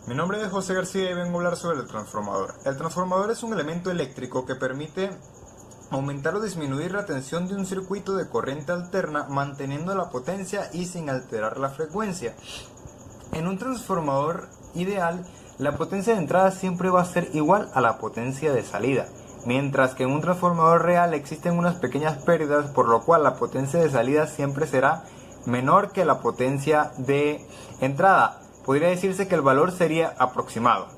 Mi nombre es José García y vengo a hablar sobre el transformador. El transformador es un elemento eléctrico que permite aumentar o disminuir la tensión de un circuito de corriente alterna manteniendo la potencia y sin alterar la frecuencia. En un transformador ideal, la potencia de entrada siempre va a ser igual a la potencia de salida, mientras que en un transformador real existen unas pequeñas pérdidas, por lo cual la potencia de salida siempre será menor que la potencia de entrada. Podría decirse que el valor sería aproximado.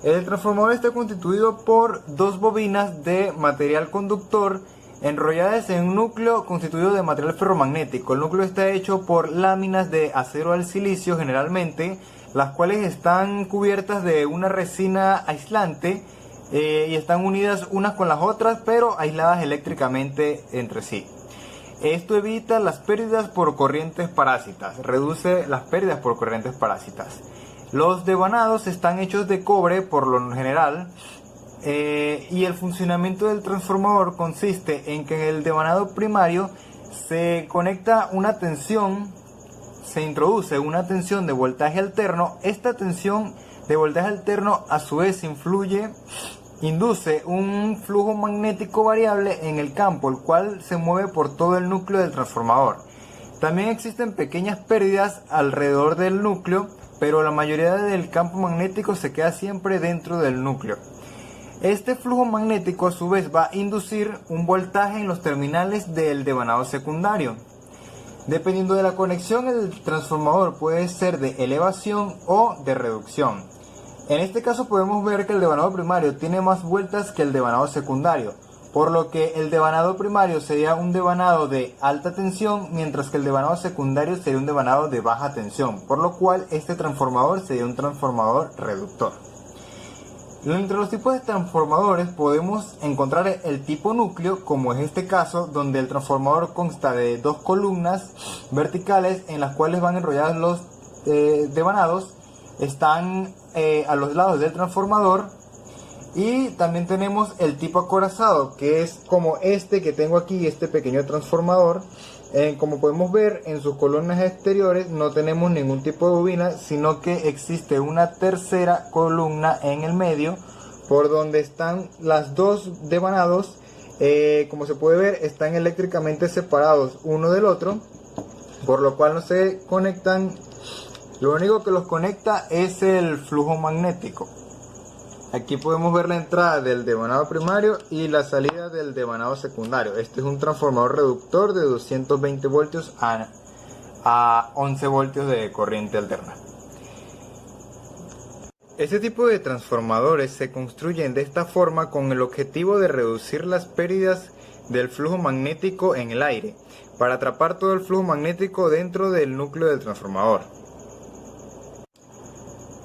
El transformador está constituido por dos bobinas de material conductor enrolladas en un núcleo constituido de material ferromagnético. El núcleo está hecho por láminas de acero al silicio generalmente, las cuales están cubiertas de una resina aislante y están unidas unas con las otras, pero aisladas eléctricamente entre sí. Esto evita las pérdidas por corrientes parásitas, reduce las pérdidas por corrientes parásitas. Los devanados están hechos de cobre por lo general y el funcionamiento del transformador consiste en que en el devanado primario se conecta una tensión, se introduce una tensión de voltaje alterno. Esta tensión de voltaje alterno a su vez induce un flujo magnético variable en el campo, el cual se mueve por todo el núcleo del transformador. También existen pequeñas pérdidas alrededor del núcleo, pero la mayoría del campo magnético se queda siempre dentro del núcleo. Este flujo magnético a su vez va a inducir un voltaje en los terminales del devanado secundario. Dependiendo de la conexión, el transformador puede ser de elevación o de reducción. En este caso podemos ver que el devanado primario tiene más vueltas que el devanado secundario, por lo que el devanado primario sería un devanado de alta tensión, mientras que el devanado secundario sería un devanado de baja tensión, por lo cual este transformador sería un transformador reductor. Entre los tipos de transformadores podemos encontrar el tipo núcleo, como es este caso, donde el transformador consta de dos columnas verticales en las cuales van enrollados los devanados. Están a los lados del transformador. Y también tenemos el tipo acorazado, que es como este que tengo aquí, este pequeño transformador. Como podemos ver, en sus columnas exteriores no tenemos ningún tipo de bobina, sino que existe una tercera columna en el medio por donde están las dos devanados. Como se puede ver, están eléctricamente separados uno del otro, por lo cual no se conectan. Lo único que los conecta es el flujo magnético. Aquí podemos ver la entrada del devanado primario y la salida del devanado secundario. Este es un transformador reductor de 220 voltios a 11 voltios de corriente alterna. Este tipo de transformadores se construyen de esta forma con el objetivo de reducir las pérdidas del flujo magnético en el aire, para atrapar todo el flujo magnético dentro del núcleo del transformador.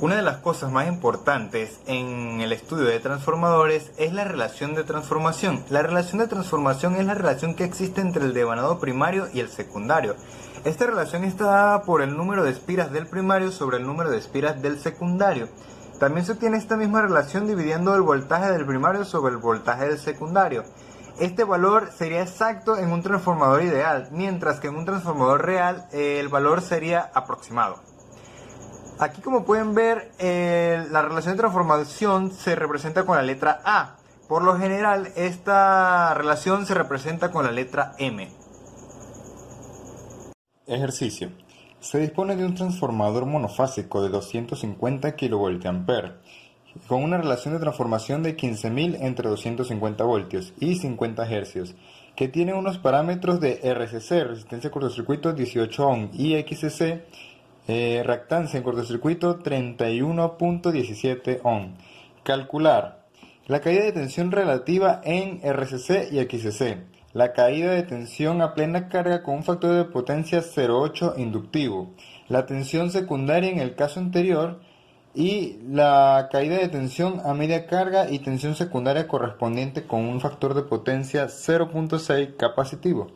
Una de las cosas más importantes en el estudio de transformadores es la relación de transformación. La relación de transformación es la relación que existe entre el devanado primario y el secundario. Esta relación está dada por el número de espiras del primario sobre el número de espiras del secundario. También se obtiene esta misma relación dividiendo el voltaje del primario sobre el voltaje del secundario. Este valor sería exacto en un transformador ideal, mientras que en un transformador real el valor sería aproximado. Aquí, como pueden ver, la relación de transformación se representa con la letra A. Por lo general, esta relación se representa con la letra M. Ejercicio. Se dispone de un transformador monofásico de 250 kVA con una relación de transformación de 15.000 entre 250 voltios y 50 Hz, que tiene unos parámetros de RCC, resistencia a cortocircuito 18 ohm, y XCC, reactancia en cortocircuito 31.17 ohm. Calcular la caída de tensión relativa en RCC y XCC, la caída de tensión a plena carga con un factor de potencia 0.8 inductivo, la tensión secundaria en el caso anterior y la caída de tensión a media carga y tensión secundaria correspondiente con un factor de potencia 0.6 capacitivo.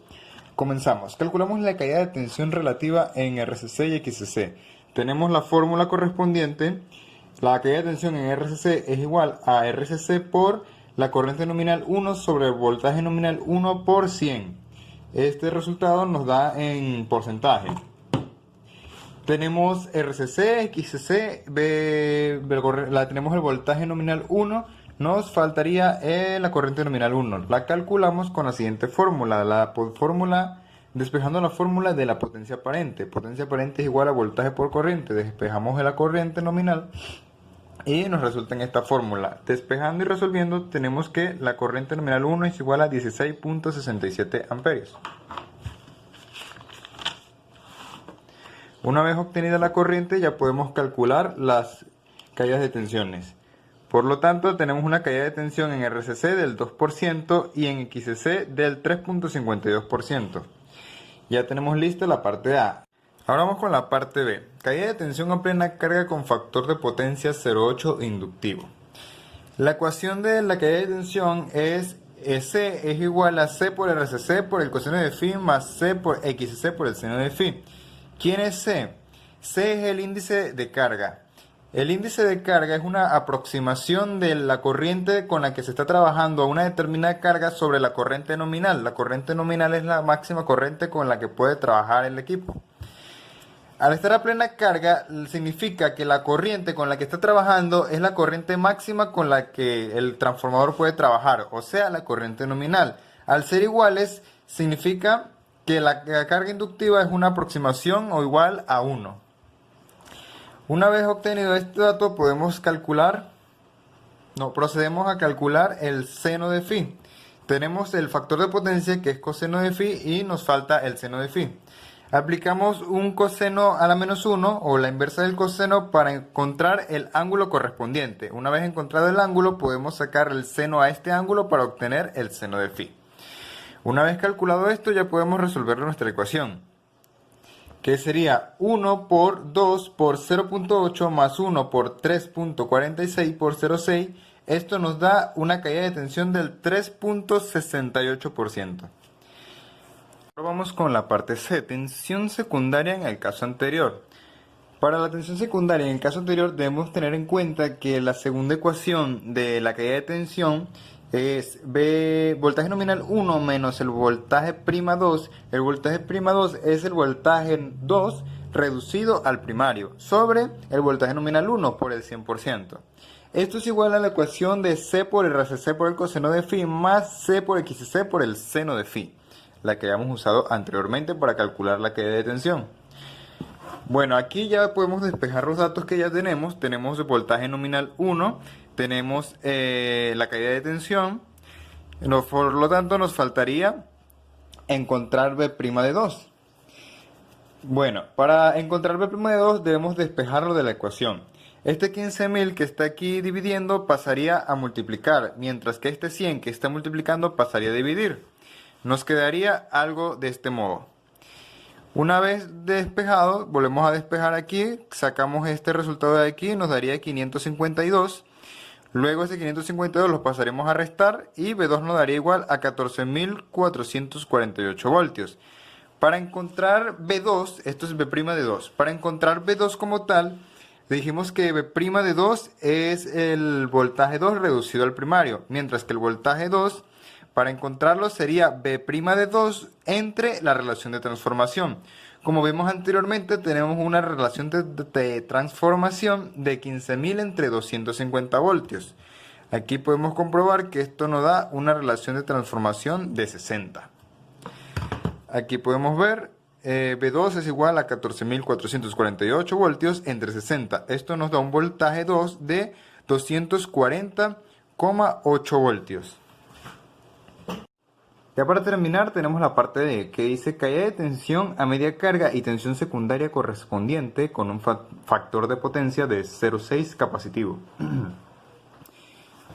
Comenzamos. Calculamos la caída de tensión relativa en RCC y XCC. Tenemos la fórmula correspondiente. La caída de tensión en RCC es igual a RCC por la corriente nominal 1 sobre el voltaje nominal 1 por 100. Este resultado nos da en porcentaje. Tenemos RCC, XCC, tenemos el voltaje nominal 1, nos faltaría la corriente nominal 1. La calculamos con la siguiente fórmula, despejando la fórmula de la potencia aparente. Potencia aparente es igual a voltaje por corriente. Despejamos la corriente nominal y nos resulta en esta fórmula. Despejando y resolviendo tenemos que la corriente nominal 1 es igual a 16.67 amperios. Una vez obtenida la corriente ya podemos calcular las caídas de tensiones. Por lo tanto tenemos una caída de tensión en RCC del 2% y en XCC del 3.52%. Ya tenemos lista la parte A. Ahora vamos con la parte B. Caída de tensión a plena carga con factor de potencia 0,8 inductivo. La ecuación de la caída de tensión es C es igual a C por RCC por el coseno de phi más C por XC por el seno de phi. ¿Quién es C? C es el índice de carga. El índice de carga es una aproximación de la corriente con la que se está trabajando a una determinada carga sobre la corriente nominal. La corriente nominal es la máxima corriente con la que puede trabajar el equipo. Al estar a plena carga, significa que la corriente con la que está trabajando es la corriente máxima con la que el transformador puede trabajar, o sea, la corriente nominal. Al ser iguales, significa que la carga inductiva es una aproximación o igual a 1. Una vez obtenido este dato, procedemos a calcular el seno de phi. Tenemos el factor de potencia que es coseno de phi y nos falta el seno de phi. Aplicamos un coseno a la menos 1 o la inversa del coseno para encontrar el ángulo correspondiente. Una vez encontrado el ángulo, podemos sacar el seno a este ángulo para obtener el seno de phi. Una vez calculado esto, ya podemos resolver nuestra ecuación, que sería 1 por 2 por 0.8 más 1 por 3.46 por 0.6. Esto nos da una caída de tensión del 3.68%. Ahora vamos con la parte C, tensión secundaria en el caso anterior. Para la tensión secundaria en el caso anterior debemos tener en cuenta que la segunda ecuación de la caída de tensión es voltaje nominal 1 menos el voltaje prima 2. El voltaje prima 2 es el voltaje 2 reducido al primario sobre el voltaje nominal 1 por el 100%. Esto es igual a la ecuación de C por RCC por el coseno de phi más C por XC por el seno de phi, la que habíamos usado anteriormente para calcular la caída de tensión. Bueno, aquí ya podemos despejar los datos que ya tenemos. Tenemos el voltaje nominal 1, tenemos la caída de tensión, por lo tanto nos faltaría encontrar B' de 2. Bueno, para encontrar B' de 2 debemos despejarlo de la ecuación. Este 15.000 que está aquí dividiendo pasaría a multiplicar, mientras que este 100 que está multiplicando pasaría a dividir. Nos quedaría algo de este modo. Una vez despejado, volvemos a despejar aquí, sacamos este resultado de aquí, nos daría 552. Luego ese 552 lo pasaremos a restar y B2 nos daría igual a 14.448 voltios. Para encontrar B2, esto es B' de 2, para encontrar B2 como tal, dijimos que B' de 2 es el voltaje 2 reducido al primario, mientras que el voltaje 2, para encontrarlo sería B' de 2 entre la relación de transformación. Como vimos anteriormente, tenemos una relación de transformación de 15.000 entre 250 voltios. Aquí podemos comprobar que esto nos da una relación de transformación de 60. Aquí podemos ver B2 es igual a 14.448 voltios entre 60. Esto nos da un voltaje 2 de 240,8 voltios. Ya para terminar tenemos la parte D, que dice caída de tensión a media carga y tensión secundaria correspondiente con un factor de potencia de 0,6 capacitivo.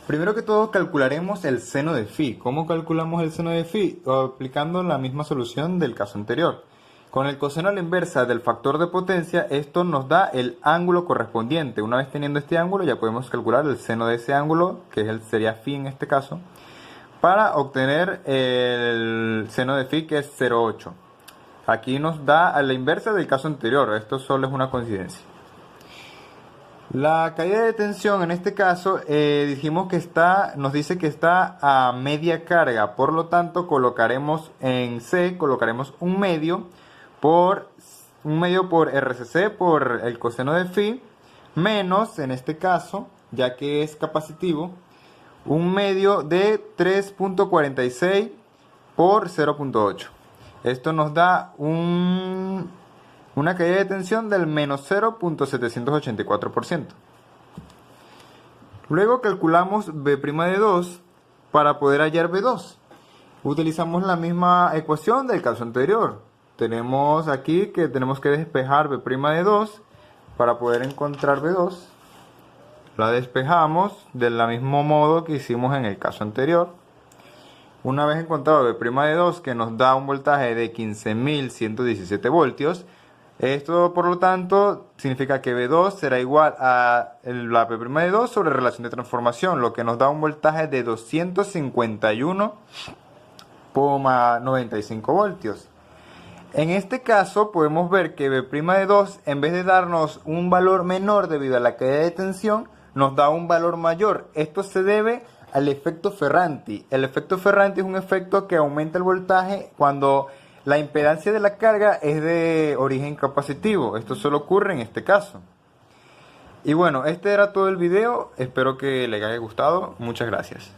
Primero que todo calcularemos el seno de phi. ¿Cómo calculamos el seno de phi? Aplicando la misma solución del caso anterior. Con el coseno a la inversa del factor de potencia, esto nos da el ángulo correspondiente. Una vez teniendo este ángulo ya podemos calcular el seno de ese ángulo, que sería phi en este caso, para obtener el seno de phi, que es 0,8. Aquí nos da a la inversa del caso anterior, esto solo es una coincidencia. La caída de tensión en este caso dijimos que nos dice que está a media carga, por lo tanto colocaremos en C, colocaremos un medio por 1 medio por RCC por el coseno de phi, menos, en este caso, ya que es capacitivo, 1 medio de 3.46 por 0.8. Esto nos da una caída de tensión del menos 0.784%. Luego calculamos B' de 2 para poder hallar B2. Utilizamos la misma ecuación del caso anterior. Tenemos aquí que tenemos que despejar B' de 2 para poder encontrar B2. La despejamos del mismo modo que hicimos en el caso anterior. Una vez encontrado B' de 2, que nos da un voltaje de 15.117 voltios, esto por lo tanto significa que B2 será igual a la B' de 2 sobre relación de transformación, lo que nos da un voltaje de 251,95 voltios. En este caso podemos ver que B' de 2, en vez de darnos un valor menor debido a la caída de tensión, nos da un valor mayor. Esto se debe al efecto Ferranti. El efecto Ferranti es un efecto que aumenta el voltaje cuando la impedancia de la carga es de origen capacitivo. Esto solo ocurre en este caso. Y bueno, este era todo el video. Espero que les haya gustado. Muchas gracias.